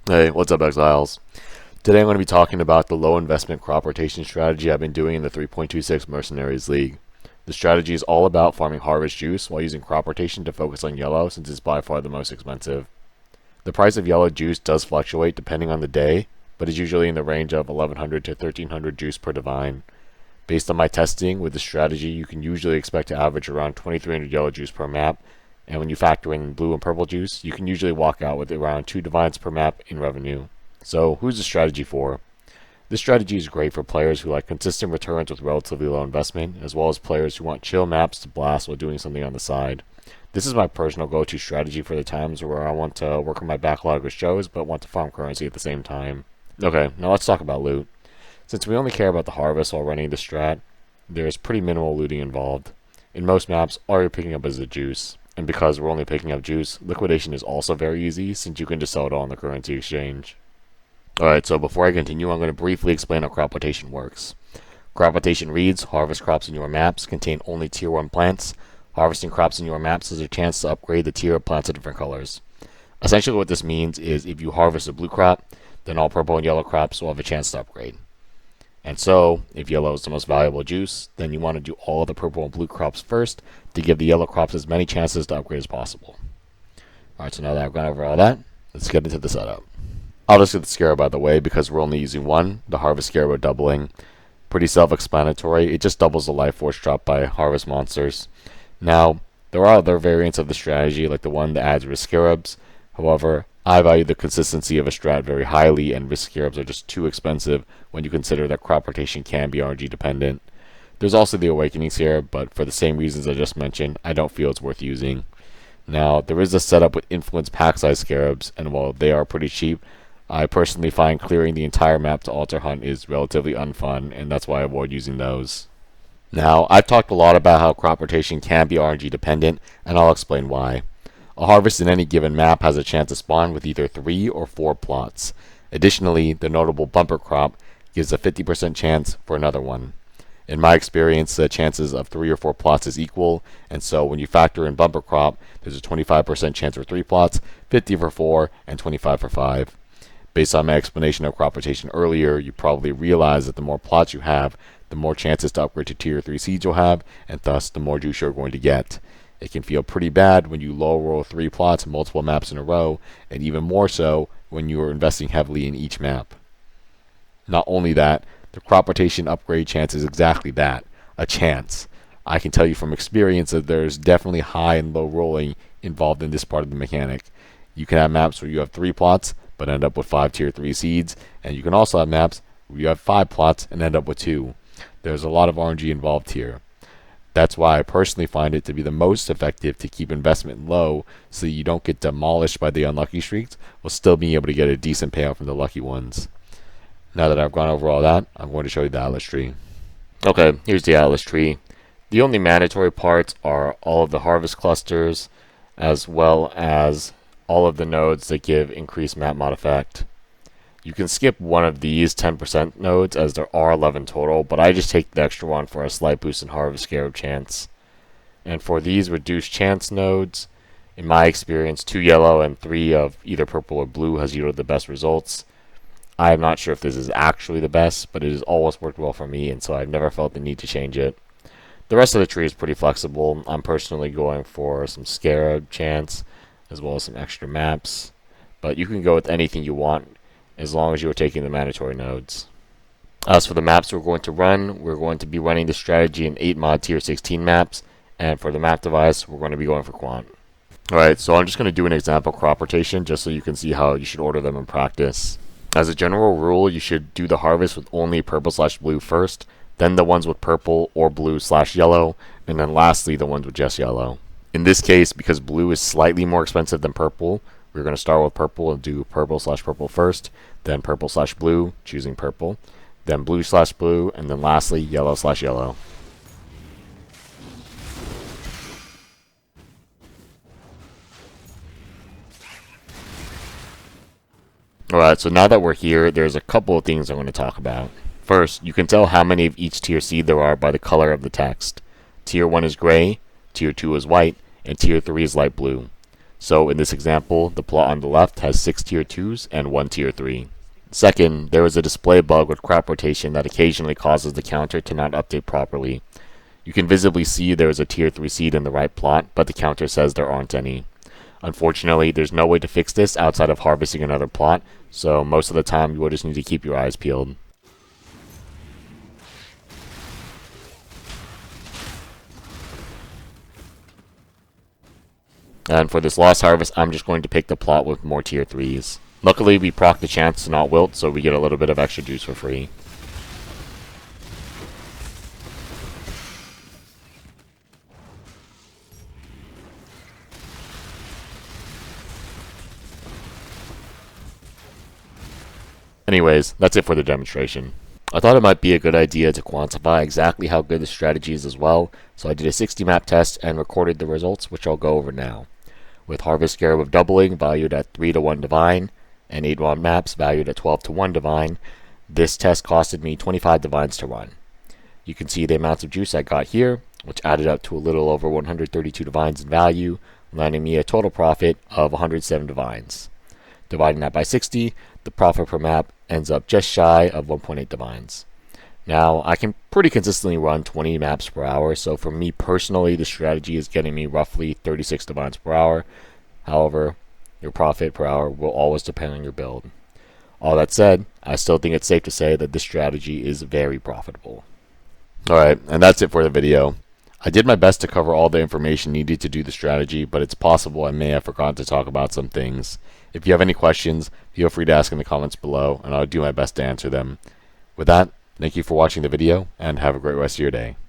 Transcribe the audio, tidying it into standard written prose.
Hey, what's up, Exiles? Today I'm going to be talking about the low investment crop rotation strategy I've been doing in the 3.26 Mercenaries League. The strategy is all about farming harvest juice while using crop rotation to focus on yellow since it's by far the most expensive. The price of yellow juice does fluctuate depending on the day, but is usually in the range of 1100 to 1300 juice per divine. Based on my testing with this strategy, you can usually expect to average around 2300 yellow juice per map, and when you factor in blue and purple juice, you can usually walk out with around 2 divines per map in revenue. So, who's the strategy for? This strategy is great for players who like consistent returns with relatively low investment, as well as players who want chill maps to blast while doing something on the side. This is my personal go-to strategy for the times where I want to work on my backlog of shows, but want to farm currency at the same time. Okay, now let's talk about loot. Since we only care about the harvest while running the strat, there is pretty minimal looting involved. In most maps, all you're picking up is the juice. And because we're only picking up juice, liquidation is also very easy since you can just sell it all on the currency exchange. Alright, so before I continue, I'm going to briefly explain how crop rotation works. Crop rotation reads, harvest crops in your maps contain only tier 1 plants. Harvesting crops in your maps is a chance to upgrade the tier of plants to different colors. Essentially what this means is if you harvest a blue crop, then all purple and yellow crops will have a chance to upgrade. And so, if yellow is the most valuable juice, then you want to do all of the purple and blue crops first to give the yellow crops as many chances to upgrade as possible. Alright, so now that I've gone over all that, let's get into the setup. I'll just get the Scarab out of the way because we're only using one, the Harvest Scarab doubling. Pretty self-explanatory, it just doubles the life force drop by harvest monsters. Now, there are other variants of the strategy, like the one that adds risk Scarabs. However, I value the consistency of a strat very highly, and risk Scarabs are just too expensive when you consider that crop rotation can be RNG dependent. There's also the Awakening Scarab, but for the same reasons I just mentioned, I don't feel it's worth using. Now, there is a setup with influence pack size Scarabs, and while they are pretty cheap, I personally find clearing the entire map to altar hunt is relatively unfun, and that's why I avoid using those. Now, I've talked a lot about how crop rotation can be RNG dependent, and I'll explain why. A harvest in any given map has a chance to spawn with either 3 or 4 plots. Additionally, the notable bumper crop gives a 50% chance for another one. In my experience, the chances of 3 or 4 plots is equal, and so when you factor in bumper crop, there's a 25% chance for 3 plots, 50 for 4, and 25 for 5. Based on my explanation of crop rotation earlier, you probably realize that the more plots you have, the more chances to upgrade to tier 3 seeds you'll have, and thus the more juice you're going to get. It can feel pretty bad when you low roll 3 plots multiple maps in a row, and even more so when you are investing heavily in each map. Not only that, the crop rotation upgrade chance is exactly that, a chance. I can tell you from experience that there's definitely high and low rolling involved in this part of the mechanic. You can have maps where you have 3 plots, but end up with 5 tier 3 seeds, and you can also have maps where you have 5 plots and end up with 2. There's a lot of RNG involved here. That's why I personally find it to be the most effective to keep investment low so you don't get demolished by the unlucky streaks while still being able to get a decent payout from the lucky ones. Now that I've gone over all that, I'm going to show you the Atlas tree. Okay, here's the Atlas tree. The only mandatory parts are all of the harvest clusters as well as all of the nodes that give increased map mod effect. You can skip one of these 10% nodes as there are 11 total, but I just take the extra one for a slight boost in Harvest Scarab chance. And for these reduced chance nodes, in my experience, 2 yellow and 3 of either purple or blue has yielded the best results. I am not sure if this is actually the best, but it has always worked well for me, and so I've never felt the need to change it. The rest of the tree is pretty flexible. I'm personally going for some Scarab chance, as well as some extra maps, but you can go with anything you want, as long as you are taking the mandatory nodes. As for the maps we're going to run, we're going to be running the strategy in 8 mod tier 16 maps, and for the map device, we're going to be going for quant. Alright, so I'm just going to do an example crop rotation just so you can see how you should order them in practice. As a general rule, you should do the harvest with only purple/blue first, then the ones with purple or blue/yellow, and then lastly the ones with just yellow. In this case, because blue is slightly more expensive than purple, we're going to start with purple and do purple/purple first, then purple/blue, choosing purple, then blue/blue, and then lastly yellow/yellow. Alright, so now that we're here, there's a couple of things I'm going to talk about. First, you can tell how many of each tier seed there are by the color of the text. Tier 1 is gray, tier 2 is white, and tier 3 is light blue. So in this example, the plot on the left has 6 tier 2s and 1 tier 3. Second, there is a display bug with crop rotation that occasionally causes the counter to not update properly. You can visibly see there is a tier 3 seed in the right plot, but the counter says there aren't any. Unfortunately, there's no way to fix this outside of harvesting another plot, so most of the time you will just need to keep your eyes peeled. And for this lost harvest, I'm just going to pick the plot with more tier 3s. Luckily, we proc the chance to not wilt, so we get a little bit of extra juice for free. Anyways, that's it for the demonstration. I thought it might be a good idea to quantify exactly how good the strategy is as well, so I did a 60 map test and recorded the results, which I'll go over now. With Harvest Scarab of Doubling valued at 3 to 1 Divine, and 8 1 maps valued at 12 to 1 Divine, this test costed me 25 Divines to run. You can see the amounts of juice I got here, which added up to a little over 132 Divines in value, landing me a total profit of 107 Divines. Dividing that by 60, the profit per map ends up just shy of 1.8 Divines. Now, I can pretty consistently run 20 maps per hour, so for me personally, the strategy is getting me roughly 36 Divines per hour. However, your profit per hour will always depend on your build. All that said, I still think it's safe to say that this strategy is very profitable. Alright, and that's it for the video. I did my best to cover all the information needed to do the strategy, but it's possible I may have forgotten to talk about some things. If you have any questions, feel free to ask in the comments below, and I'll do my best to answer them. With that, thank you for watching the video, and have a great rest of your day.